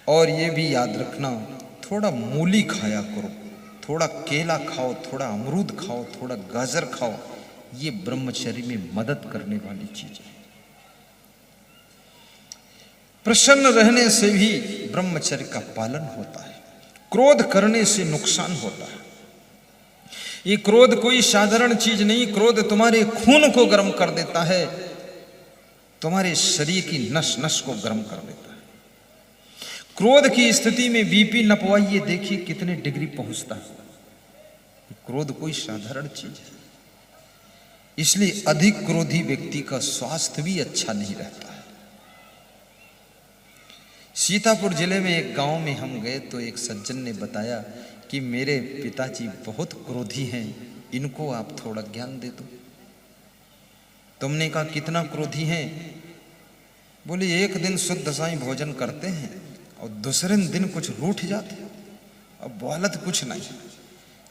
और ये भी याद रखना, थोड़ा मूली खाया करो, थोड़ा केला खाओ, थोड़ा अमरूद खाओ, थोड़ा गाजर खाओ। ये ब्रह्मचर्य में मदद करने वाली चीज है। प्रसन्न रहने से भी ब्रह्मचर्य का पालन होता है। क्रोध करने से नुकसान होता है। ये क्रोध कोई साधारण चीज नहीं। क्रोध तुम्हारे खून को गर्म कर देता है, तुम्हारे शरीर की नस नस को गर्म कर देता है। क्रोध की स्थिति में बीपी नपवाइए, देखिए कितने डिग्री पहुंचता है। क्रोध कोई साधारण चीज है। इसलिए अधिक क्रोधी व्यक्ति का स्वास्थ्य भी अच्छा नहीं रहता है। सीतापुर जिले में एक गांव में हम गए तो एक सज्जन ने बताया कि मेरे पिताजी बहुत क्रोधी हैं, इनको आप थोड़ा ज्ञान दे दो। तुमने कहा कितना क्रोधी हैं? बोले एक दिन शुद्ध साईं भोजन करते हैं और दूसरे दिन कुछ रूठ जाते, अब बोलत कुछ नहीं,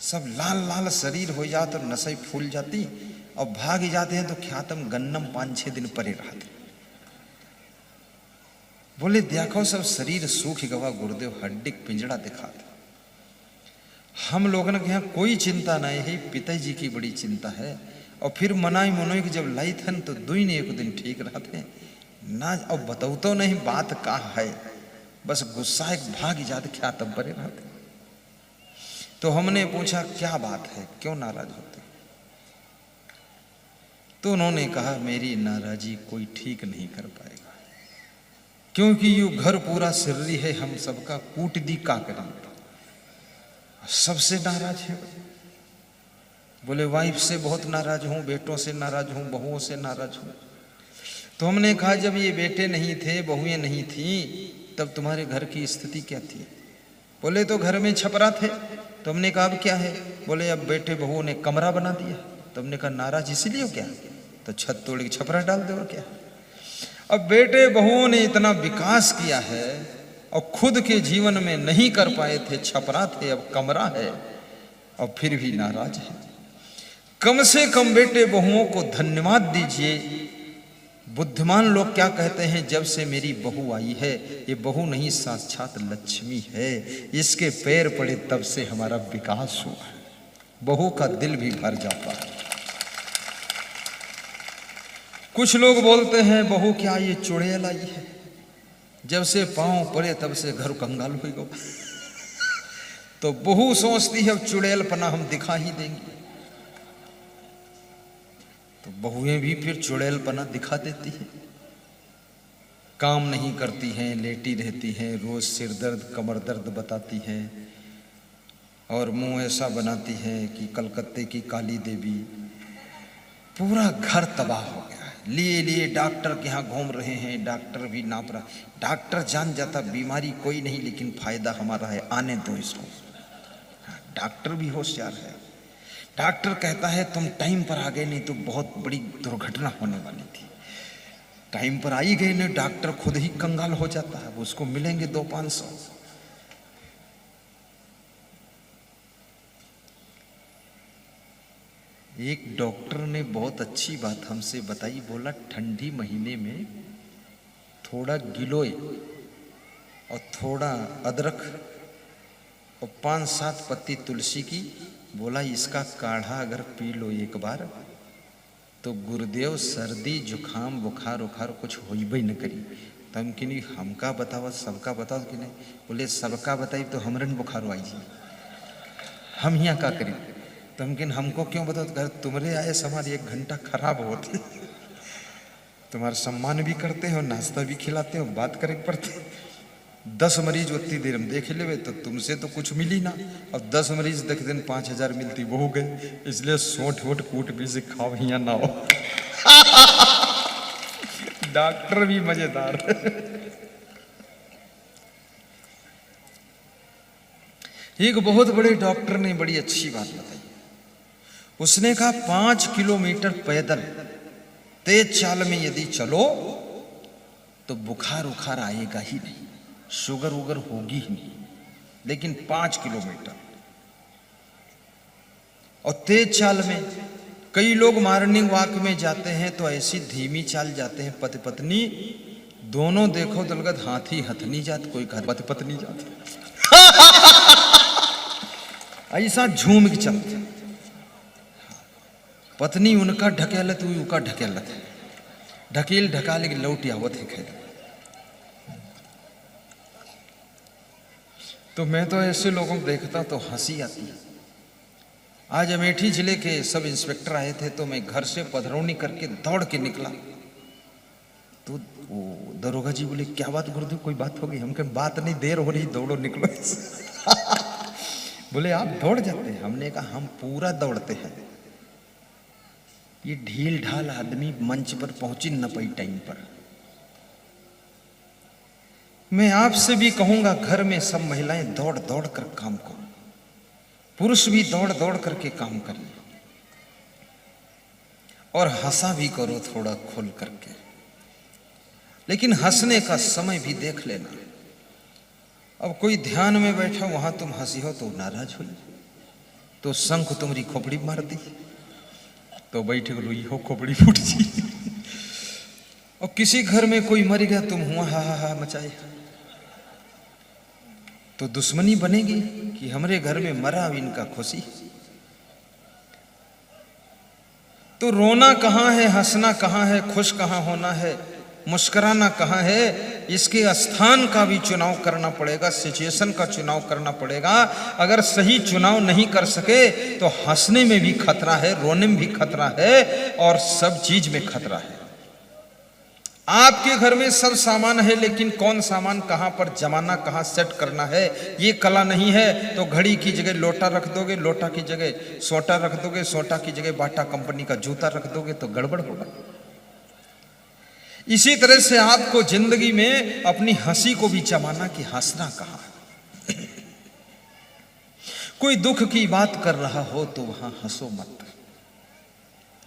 सब लाल लाल शरीर हो जाते और नसें फूल जाती और भाग जाते हैं तो ख्यातम गन्नम 5-6 दिन परे रहते। बोले देखो सब शरीर सूख गवा, गुरुदेव हड्डी पिंजड़ा दिखाते। हम लोगों के यहाँ कोई चिंता नहीं है, पिताजी की बड़ी चिंता है। और फिर मनाई मनोई कि जब लाई थन तो दुई ने एक दिन ठीक रहते ना। अब बताओ तो नहीं बात का है, बस गुस्सा एक भाग जाते, क्या तब बरे रहते। तो हमने पूछा क्या बात है, क्यों नाराज होते? तो उन्होंने कहा मेरी नाराजी कोई ठीक नहीं कर पाएगा, क्योंकि यू घर पूरा सिर्री है, हम सबका कूट दी का करें, सबसे नाराज है। बोले वाइफ से बहुत नाराज हूं, बेटों से नाराज हूं, बहुओं से नाराज हूं। तो हमने कहा जब ये बेटे नहीं थे, बहुएं नहीं थी, तब तुम्हारे घर की स्थिति क्या थी? बोले तो घर में छपरा थे। तो हमने कहा अब क्या है? बोले अब बेटे बहुओं ने कमरा बना दिया। तो हमने कहा नाराज इसीलिए क्या? तो छत तोड़ के छपरा डाल दो क्या? अब बेटे बहुओं ने इतना विकास किया है और खुद के जीवन में नहीं कर पाए थे, छपरा थे, अब कमरा है और फिर भी नाराज है। कम से कम बेटे बहुओं को धन्यवाद दीजिए। बुद्धिमान लोग क्या कहते हैं, जब से मेरी बहू आई है, ये बहू नहीं साक्षात लक्ष्मी है, इसके पैर पड़े तब से हमारा विकास हुआ है। बहू का दिल भी भर जाता है। कुछ लोग बोलते हैं बहू क्या ये चुड़ैल आई है, जब से पांव पड़े तब से घर कंगाल हो गया। तो बहू सोचती है अब चुड़ैलपना हम दिखा ही देंगे, तो बहुएं भी फिर चुड़ैलपना दिखा देती है। काम नहीं करती हैं, लेटी रहती हैं, रोज सिर दर्द कमर दर्द बताती हैं और मुंह ऐसा बनाती हैं कि कलकत्ते की काली देवी। पूरा घर तबाह हो गया है। लिए लिए डॉक्टर के यहाँ घूम रहे हैं, डॉक्टर भी नाप रहा। डॉक्टर जान जाता बीमारी कोई नहीं लेकिन फायदा हमारा है, आने दो इसको। डॉक्टर भी होशियार है। डॉक्टर कहता है तुम टाइम पर आ गए, नहीं तो बहुत बड़ी दुर्घटना होने वाली थी। टाइम पर आई गए नहीं, डॉक्टर खुद ही कंगाल हो जाता है, उसको मिलेंगे 200-500। एक डॉक्टर ने बहुत अच्छी बात हमसे बताई। बोला ठंडी महीने में थोड़ा गिलोय और थोड़ा अदरक और 5-7 पत्ती तुलसी की, बोला इसका काढ़ा अगर पी लो एक बार तो गुरुदेव सर्दी जुखाम बुखार उखार कुछ हो ही न करी। तो हम कि नहीं हमका बताओ सबका बताओ कि नहीं? बोले सबका बताई तो हमरन बुखार आई जी, हम यहाँ का करी? तो हम कि हमको क्यों बताओ? तो तुम्हारे आए हमारी 1 घंटा खराब होती, तुम्हारा सम्मान भी करते हो, नाश्ता भी खिलाते हो, बात करे पड़ते। 10 मरीज उतनी देर में देख ले तो तुमसे तो कुछ मिली ना। अब 10 मरीज देख दिन 5000 मिलती वो हो गए। इसलिए सोट वोट कूट भी से खाओ यहाँ ना हो। डॉक्टर भी मजेदार। एक बहुत बड़े डॉक्टर ने बड़ी अच्छी बात बताई। उसने कहा 5 किलोमीटर पैदल तेज चाल में यदि चलो तो बुखार उखार आएगा ही नहीं, शुगर उगर होगी ही नहीं, लेकिन 5 किलोमीटर और तेज चाल में। कई लोग मॉर्निंग वॉक में जाते हैं तो ऐसी धीमी चाल जाते हैं, पति पत्नी दोनों देखो तो लगत हाथी हथनी जात, कोई घर पत पत्नी जात। ऐसा झूम के चलते, पत्नी उनका ढकेलत हुई उनका ढकेलत, ढकेल ढकाले के लौट आवत है खेत। तो मैं तो ऐसे लोगों को देखता तो हंसी आती है। आज अमेठी जिले के सब इंस्पेक्टर आए थे, तो मैं घर से पधरौनी करके दौड़ के निकला, तो वो दरोगा जी बोले क्या बात गुरुदेव, कोई बात हो गई? हम कहे बात नहीं, देर हो रही, दौड़ो निकलो। बोले आप दौड़ जाते हैं? हमने कहा हम पूरा दौड़ते हैं। ये ढील ढाल आदमी मंच पर पहुंची न पाई टाइम पर। मैं आपसे भी कहूंगा, घर में सब महिलाएं दौड़ दौड़ कर काम करो, पुरुष भी दौड़ दौड़ करके काम करें, और हंसा भी करो थोड़ा खोल करके, लेकिन हंसने का समय भी देख लेना। अब कोई ध्यान में बैठा, वहां तुम हंसी हो तो नाराज हुई, तो शंख तुम्हारी खोपड़ी मार दी, तो बैठे रोई हो खोपड़ी फूट जी। और किसी घर में कोई मर गया, तुम हुआ हा हा हा मचाए, तो दुश्मनी बनेगी कि हमरे घर में मरा इनका खुशी। तो रोना कहां है, हंसना कहां है, खुश कहां होना है, मुस्कुराना कहां है, इसके स्थान का भी चुनाव करना पड़ेगा, सिचुएशन का चुनाव करना पड़ेगा। अगर सही चुनाव नहीं कर सके तो हंसने में भी खतरा है, रोने में भी खतरा है, और सब चीज में खतरा है। आपके घर में सब सामान है, लेकिन कौन सामान कहां पर जमाना, कहां सेट करना है, ये कला नहीं है। तो घड़ी की जगह लोटा रख दोगे, लोटा की जगह सोटा रख दोगे, सोटा की जगह बाटा कंपनी का जूता रख दोगे, तो गड़बड़ होगा। इसी तरह से आपको जिंदगी में अपनी हंसी को भी जमाना कि हंसना कहां। कोई दुख की बात कर रहा हो तो वहां हंसो मत,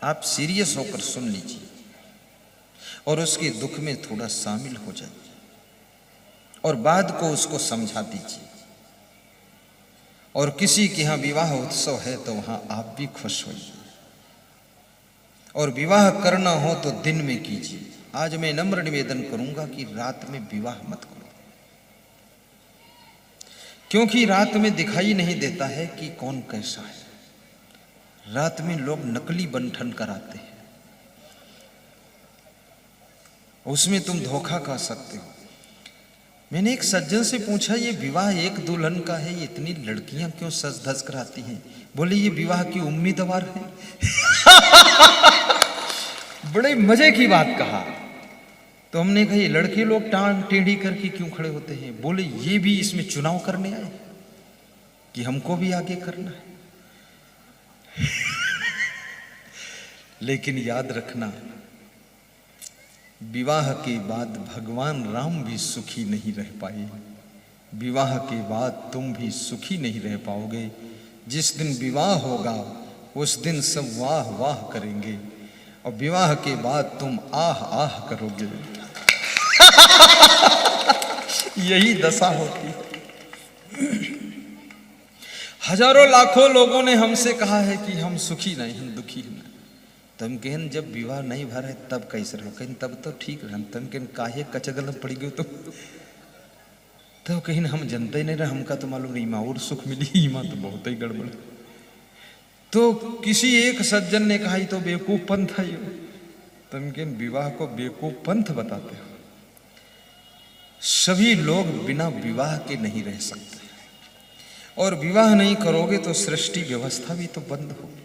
आप सीरियस होकर सुन लीजिए और उसके दुख में थोड़ा शामिल हो जाइए, और बाद को उसको समझा दीजिए। और किसी के यहां विवाह उत्सव है तो वहां आप भी खुश होइए, और विवाह करना हो तो दिन में कीजिए। आज मैं नम्र निवेदन करूंगा कि रात में विवाह मत करो, क्योंकि रात में दिखाई नहीं देता है कि कौन कैसा है। रात में लोग नकली बंधन कराते हैं, उसमें तुम धोखा खा सकते हो। मैंने एक सज्जन से पूछा, ये विवाह एक दुल्हन का है, इतनी लड़कियां क्यों सज धज कराती हैं? बोले ये विवाह की उम्मीदवार है। बड़े मजे की बात कहा। तो हमने कहा ये लड़के लोग टांग टेढ़ी करके क्यों खड़े होते हैं? बोले ये भी इसमें चुनाव करने आए कि हमको भी आगे करना है। लेकिन याद रखना, विवाह के बाद भगवान राम भी सुखी नहीं रह पाए, विवाह के बाद तुम भी सुखी नहीं रह पाओगे। जिस दिन विवाह होगा उस दिन सब वाह वाह करेंगे, और विवाह के बाद तुम आह आह करोगे। यही दशा होती। हजारों लाखों लोगों ने हमसे कहा है कि हम सुखी नहीं, हम दुखी नहीं। तम कहन जब विवाह नहीं भरा है तब कैसे रहो? कहीं तब तो ठीक रह। तम कहन काहे कचगल पड़ी गयो तो कहीं हम जनते नहीं रहे, हमका तो मालूम नहीं माँ और सुख मिली, माँ तो बहुत ही गड़बड़। तो किसी एक सज्जन ने कहा तो बेवकूफ पंथ है। तुम कहन विवाह को बेवकूफ पंथ बताते हो? सभी लोग बिना विवाह के नहीं रह सकते, और विवाह नहीं करोगे तो सृष्टि व्यवस्था भी तो बंद होगी।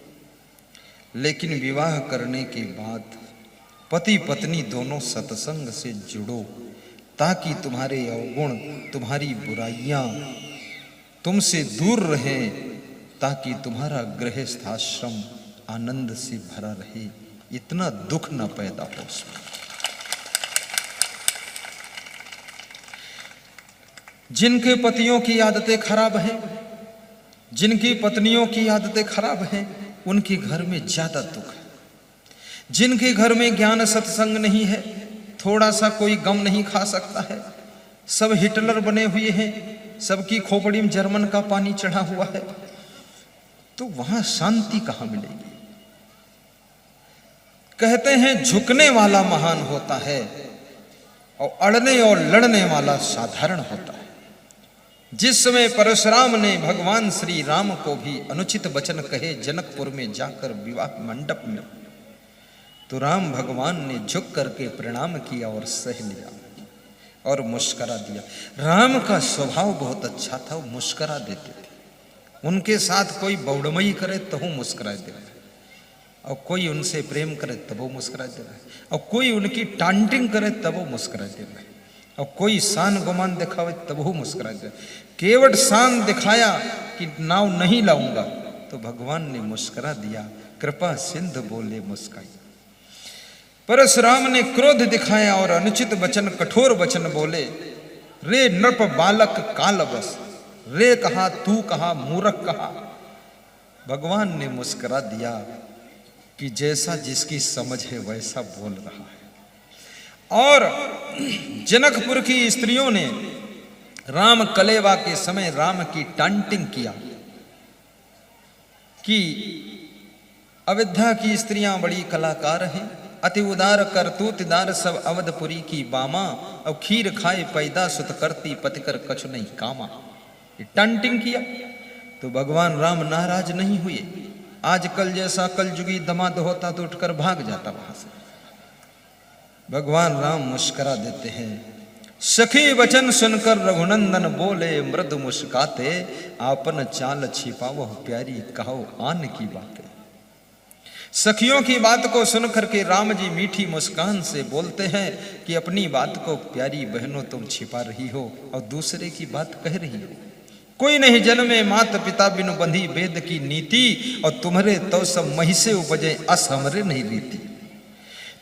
लेकिन विवाह करने के बाद पति पत्नी दोनों सत्संग से जुड़ो, ताकि तुम्हारे अवगुण, तुम्हारी बुराइयां तुमसे दूर रहें, ताकि तुम्हारा गृहस्थाश्रम आनंद से भरा रहे, इतना दुख न पैदा हो उसमें। जिनके पतियों की आदतें खराब हैं, जिनकी पत्नियों की आदतें खराब हैं, उनके घर में ज्यादा दुख है। जिनके घर में ज्ञान सत्संग नहीं है, थोड़ा सा कोई गम नहीं खा सकता है, सब हिटलर बने हुए हैं, सबकी खोपड़ी में जर्मन का पानी चढ़ा हुआ है, तो वहां शांति कहां मिलेगी? कहते हैं झुकने वाला महान होता है और अड़ने और लड़ने वाला साधारण होता है। जिस समय परशुराम ने भगवान श्री राम को भी अनुचित वचन कहे जनकपुर में जाकर विवाह मंडप में, तो राम भगवान ने झुक करके प्रणाम किया और सह लिया और मुस्करा दिया। राम का स्वभाव बहुत अच्छा था, वो मुस्करा देते थे। उनके साथ कोई बौड़मई करे तो वो मुस्करा दे रहा है, और कोई उनसे प्रेम करे तब वो मुस्करा दे रहा है, और कोई उनकी टांटिंग करे तब वो मुस्करा दे रहा है, और कोई शान गुमान दिखावे तब वो मुस्करा दे रहा है। केवट शान दिखाया कि नाव नहीं लाऊंगा तो भगवान ने मुस्करा दिया, कृपा सिंधु बोले मुस्काई। परशुराम ने क्रोध दिखाया और अनुचित वचन कठोर वचन बोले, रे नृप बालक काल बस, रे कहा तू कहा मूर्ख कहा। भगवान ने मुस्करा दिया कि जैसा जिसकी समझ है वैसा बोल रहा है। और जनकपुर की स्त्रियों ने राम कलेवा के समय राम की टांटिंग किया कि अयोध्या की स्त्रियां बड़ी कलाकार हैं, अति उदार करतूतदार सब अवधपुरी की बामा, और खीर खाए पैदा सुत करती पतिकर कछु नहीं कामा। ये टांटिंग किया तो भगवान राम नाराज नहीं हुए। आजकल जैसा कलयुगी दमाद होता तो उठकर भाग जाता वहां से। भगवान राम मुस्करा देते हैं। सखी वचन सुनकर रघुनंदन बोले मृदु मुस्काते, आपन चाल छिपावह प्यारी कहो आन की बातें। सखियों की बात को सुनकर के राम जी मीठी मुस्कान से बोलते हैं कि अपनी बात को प्यारी बहनों तुम छिपा रही हो और दूसरे की बात कह रही हो। कोई नहीं जन्मे मात पिता बिनु बंधी वेद की नीति, और तुम्हारे तो सब महिषे उपजे अस हमरे नहीं रीति।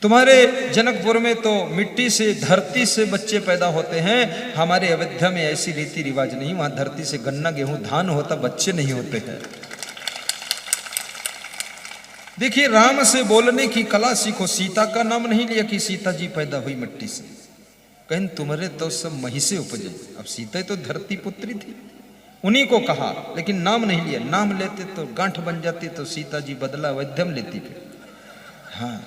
तुम्हारे जनकपुर में तो मिट्टी से धरती से बच्चे पैदा होते हैं, हमारे अयोध्या में ऐसी रीति रिवाज नहीं, वहां धरती से गन्ना गेहूं धान होता, बच्चे नहीं होते हैं। देखिए राम से बोलने की कला सीखो। सीता का नाम नहीं लिया कि सीता जी पैदा हुई मिट्टी से, कहीं तुम्हारे तो सब महिषे उपजे। अब सीता तो धरती पुत्री थी, उन्हीं को कहा, लेकिन नाम नहीं लिया। नाम लेते तो गांठ बन जाती, तो सीता जी बदला अयोध्या में लेती फिर। हाँ,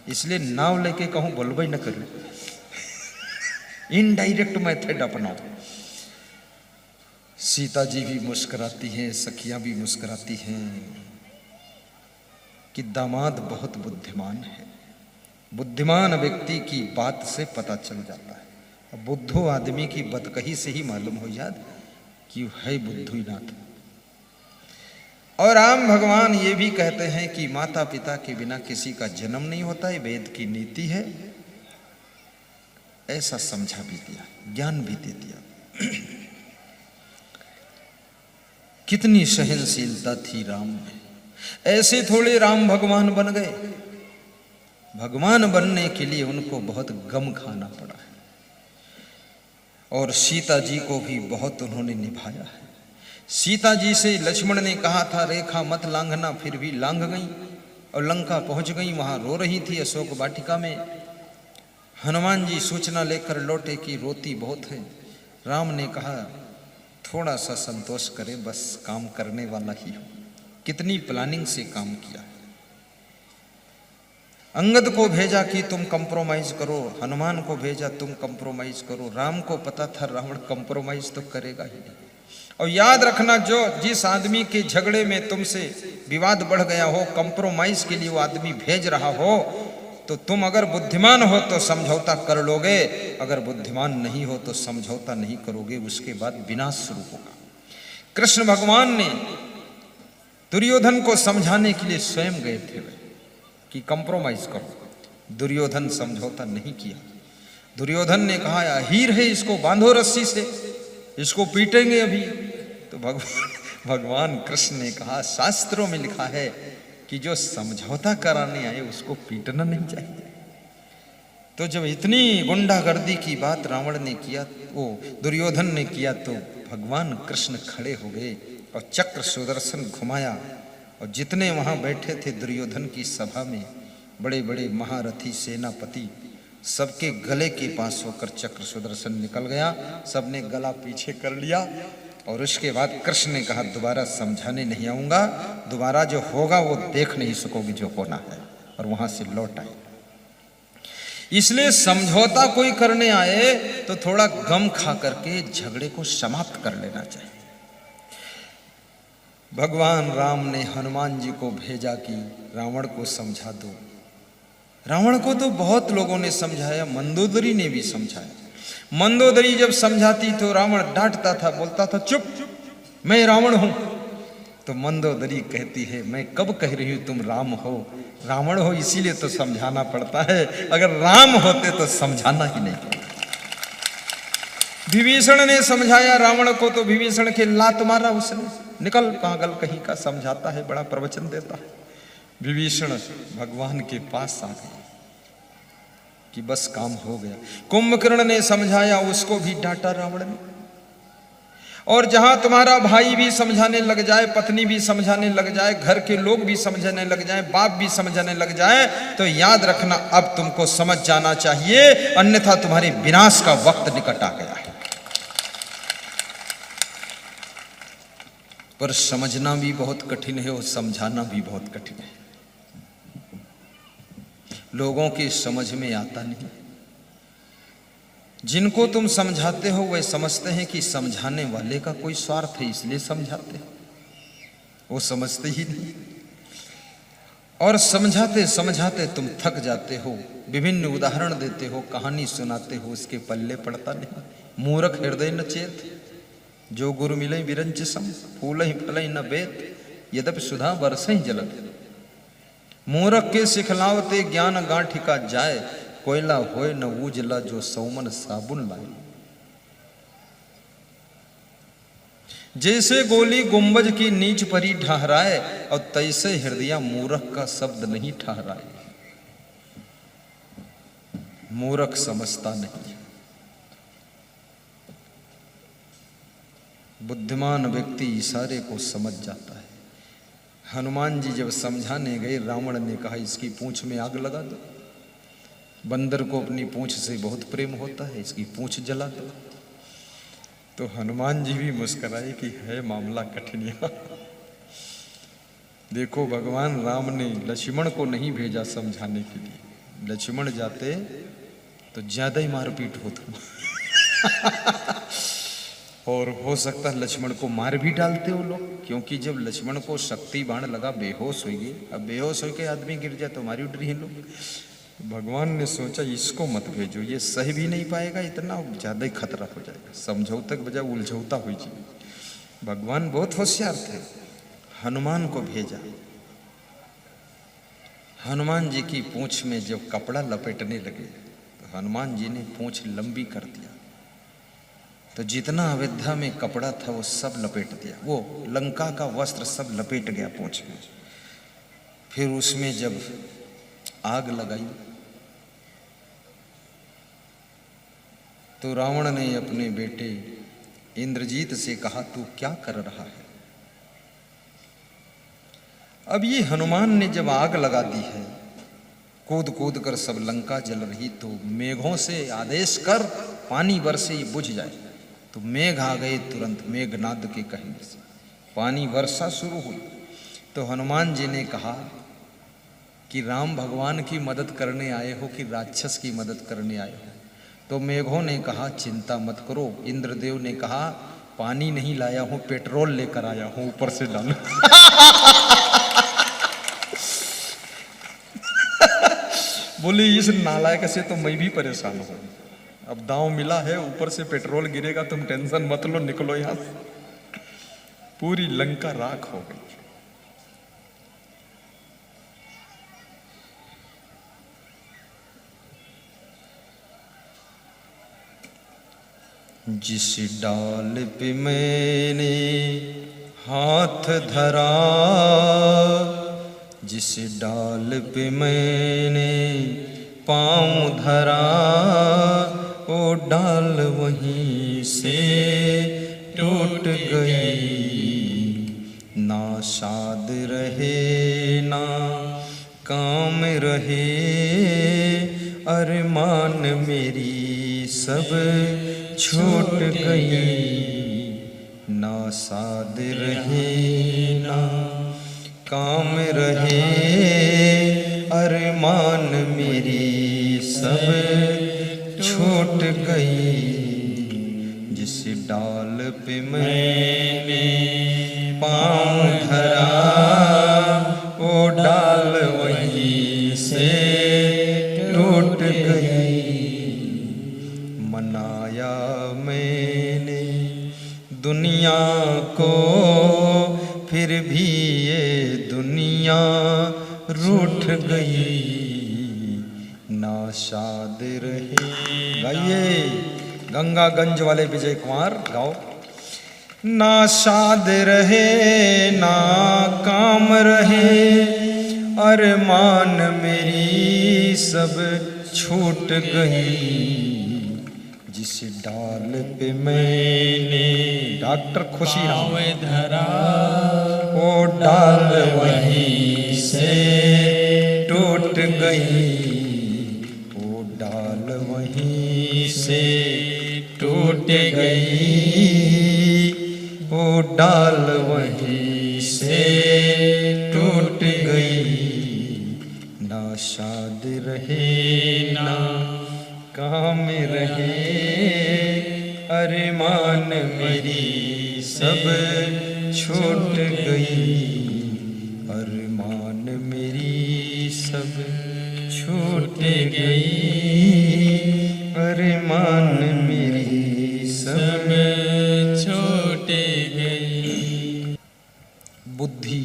इसलिए नाम लेके कहूं बोलबई न करूं, इनडायरेक्ट मेथड अपनाओ। सीता जी भी मुस्कुराती हैं, सखियां भी मुस्कुराती हैं कि दामाद बहुत बुद्धिमान है। बुद्धिमान व्यक्ति की बात से पता चल जाता है। अब बुद्धू आदमी की बदकही से ही मालूम हो जाता कि है बुद्धू नाथ। और राम भगवान ये भी कहते हैं कि माता पिता के बिना किसी का जन्म नहीं होता, है वेद की नीति है। ऐसा समझा भी दिया, ज्ञान भी दे दिया। कितनी सहनशीलता थी राम में। ऐसे थोड़े राम भगवान बन गए, भगवान बनने के लिए उनको बहुत गम खाना पड़ा है। और सीता जी को भी बहुत उन्होंने निभाया है। सीता जी से लक्ष्मण ने कहा था रेखा मत लांघना, फिर भी लांघ गई और लंका पहुंच गई। वहां रो रही थी अशोक वाटिका में। हनुमान जी सूचना लेकर लौटे कि रोती बहुत है। राम ने कहा थोड़ा सा संतोष करे, बस काम करने वाला ही हो। कितनी प्लानिंग से काम किया। अंगद को भेजा कि तुम कंप्रोमाइज करो, हनुमान को भेजा तुम कंप्रोमाइज करो। राम को पता था रावण कंप्रोमाइज तो करेगा ही नहीं। और याद रखना, जो जिस आदमी के झगड़े में तुमसे विवाद बढ़ गया हो, कंप्रोमाइज के लिए वो आदमी भेज रहा हो, तो तुम अगर बुद्धिमान हो तो समझौता कर लोगे, अगर बुद्धिमान नहीं हो तो समझौता नहीं करोगे, उसके बाद विनाश शुरू होगा। कृष्ण भगवान ने दुर्योधन को समझाने के लिए स्वयं गए थे कि कंप्रोमाइज करो। दुर्योधन समझौता नहीं किया। दुर्योधन ने कहा हीर है, इसको बांधो रस्सी से, इसको पीटेंगे अभी। तो भगवान कृष्ण ने कहा शास्त्रों में लिखा है कि जो समझौता कराने आए उसको पीटना नहीं चाहिए। तो जब इतनी गुंडागर्दी की बात रावण ने किया, वो दुर्योधन ने किया, तो भगवान कृष्ण खड़े हो गए और चक्र सुदर्शन घुमाया। और जितने वहां बैठे थे दुर्योधन की सभा में, बड़े बड़े महारथी सेनापति, सबके गले के पास होकर चक्र सुदर्शन निकल गया। सबने गला पीछे कर लिया। और उसके बाद कृष्ण ने कहा दोबारा समझाने नहीं आऊंगा, दोबारा जो होगा वो देख नहीं सकोगे जो होना है। और वहां से लौट आए। इसलिए समझौता कोई करने आए तो थोड़ा गम खा करके झगड़े को समाप्त कर लेना चाहिए। भगवान राम ने हनुमान जी को भेजा कि रावण को समझा दो। रावण को तो बहुत लोगों ने समझाया, मंदोदरी ने भी समझाया। मंदोदरी जब समझाती तो रावण डांटता था, बोलता था चुप, मैं रावण हूं। तो मंदोदरी कहती है, मैं कब कह रही हूं तुम राम हो, रावण हो, इसीलिए तो समझाना पड़ता है, अगर राम होते तो समझाना ही नहीं पड़ता। विभीषण ने समझाया रावण को तो विभीषण के लात मारा उसने, निकल पागल कहीं का, समझाता है, बड़ा प्रवचन देता है। विभीषण भगवान के पास आ गए कि बस काम हो गया। कुंभकर्ण ने समझाया, उसको भी डांटा रावण ने। और जहां तुम्हारा भाई भी समझाने लग जाए, पत्नी भी समझाने लग जाए, घर के लोग भी समझाने लग जाए, बाप भी समझाने लग जाए, तो याद रखना अब तुमको समझ जाना चाहिए, अन्यथा तुम्हारे विनाश का वक्त निकट आ गया है। पर समझना भी बहुत कठिन है और समझाना भी बहुत कठिन है। लोगों की समझ में आता नहीं। जिनको तुम समझाते हो वे समझते हैं कि समझाने वाले का कोई स्वार्थ है, इसलिए समझाते हैं, वो समझते ही नहीं। और समझाते समझाते तुम थक जाते हो, विभिन्न उदाहरण देते हो, कहानी सुनाते हो, उसके पल्ले पड़ता नहीं। मूर्ख हृदय न चेत, जो गुरु मिले विरंच सम, फूल ही फल न बेत, यद्यपि सुधा बरसहि जलत। मूर्ख के सिखलावते ज्ञान गांठिका जाए, कोयला होए न उजला जो सौमन साबुन लाए। जैसे गोली गुंबज की नीच परी ठहराए, और तैसे हृदय मूर्ख का शब्द नहीं ठहराए। मूर्ख समझता नहीं, बुद्धिमान व्यक्ति इशारे को समझ जाता है। हनुमान जी जब समझाने गए, रावण ने कहा इसकी पूंछ में आग लगा दो। बंदर को अपनी पूंछ से बहुत प्रेम होता है, इसकी पूंछ जला दो। तो हनुमान जी भी मुस्कुराए कि है मामला कठिन। देखो भगवान राम ने लक्ष्मण को नहीं भेजा समझाने के लिए, लक्ष्मण जाते तो ज्यादा ही मारपीट होता। और हो सकता है लक्ष्मण को मार भी डालते हो लोग, क्योंकि जब लक्ष्मण को शक्ति बाण लगा बेहोश हो गए। अब बेहोश होकर आदमी गिर जाए तो मारी उठ रही है लोग। भगवान ने सोचा इसको मत भेजो, ये सह भी नहीं पाएगा, इतना ज्यादा ही खतरा हो जाएगा, समझौते के बजाय उलझौता हो जाए। भगवान बहुत होशियार थे, हनुमान को भेजा। हनुमान जी की पूंछ में जब कपड़ा लपेटने लगे तो हनुमान जी ने पूंछ लंबी कर दिया, तो जितना अयोध्या में कपड़ा था वो सब लपेट दिया, वो लंका का वस्त्र सब लपेट गया पूंछ में। फिर उसमें जब आग लगाई तो रावण ने अपने बेटे इंद्रजीत से कहा, तू क्या कर रहा है? अब ये हनुमान ने जब आग लगा दी है, कूद कूद कर सब लंका जल रही, तो मेघों से आदेश कर पानी बरसे बुझ जाए। तो मेघ आ गए तुरंत, मेघनाद के कहने से पानी वर्षा शुरू हुई। तो हनुमान जी ने कहा कि राम भगवान की मदद करने आए हो कि राक्षस की मदद करने आए हो? तो मेघों ने कहा चिंता मत करो। इंद्रदेव ने कहा पानी नहीं लाया हूं, पेट्रोल लेकर आया हूं, ऊपर से डालो। बोले इस नालायक से तो मैं भी परेशान हूं, अब दांव मिला है, ऊपर से पेट्रोल गिरेगा, तुम टेंशन मत लो, निकलो यहां से। पूरी लंका राख हो गई। जिस डाल पे मैंने हाथ धरा, जिस डाल पे मैंने पाँव धरा, वो डाल वहीं से टूट गई। ना शाद रहे ना काम रहे, अरमान मेरी सब छूट गई। ना साद रहे ना काम रहे, अरमान मेरी सब छूट गई। जिस डाल पे मैंने पाँव धरा वो डाल वहीं से टूट गई। मनाया मैंने दुनिया को फिर भी ये दुनिया रूठ गई। नाशाद रहे, गाइए गंगागंज वाले विजय कुमार गाओ। नाशाद रहे ना काम रहे अरमान मेरी सब छूट गई। जिस डाल पे मैंने डॉक्टर खुशीराम धरा वो डाल वहीं से टूट गई। वो डाल वहीं से टूट गई। वो डाल वहीं से टूट गई। ना शाद रहे ना काम रहे अरमान मेरी सब छूट गई। अरमान मेरी सब छूट गई। अरमान मेरी सब छूट गई। बुद्धि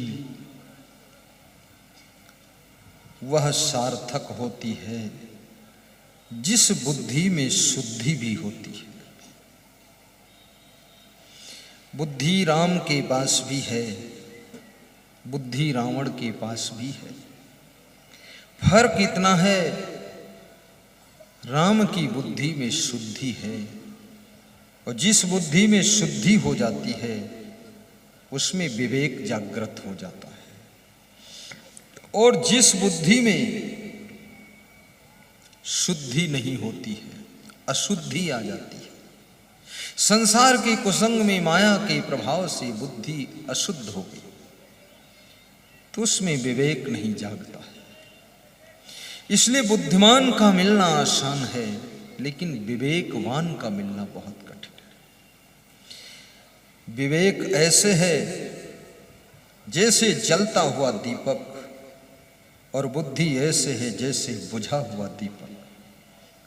वह सार्थक होती है जिस बुद्धि में शुद्धि भी होती है। बुद्धि राम के पास भी है, बुद्धि रावण के पास भी है। फर्क इतना है, राम की बुद्धि में शुद्धि है और जिस बुद्धि में शुद्धि हो जाती है उसमें विवेक जागृत हो जाता है। और जिस बुद्धि में शुद्धि नहीं होती है, अशुद्धि आ जाती है। संसार के कुसंग में माया के प्रभाव से बुद्धि अशुद्ध हो गई तो उसमें विवेक नहीं जागता है। इसलिए बुद्धिमान का मिलना आसान है लेकिन विवेकवान का मिलना बहुत कठिन है। विवेक ऐसे है जैसे जलता हुआ दीपक और बुद्धि ऐसे है जैसे बुझा हुआ दीपक।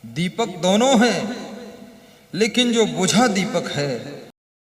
दीपक दोनों हैं लेकिन जो बुझा दीपक है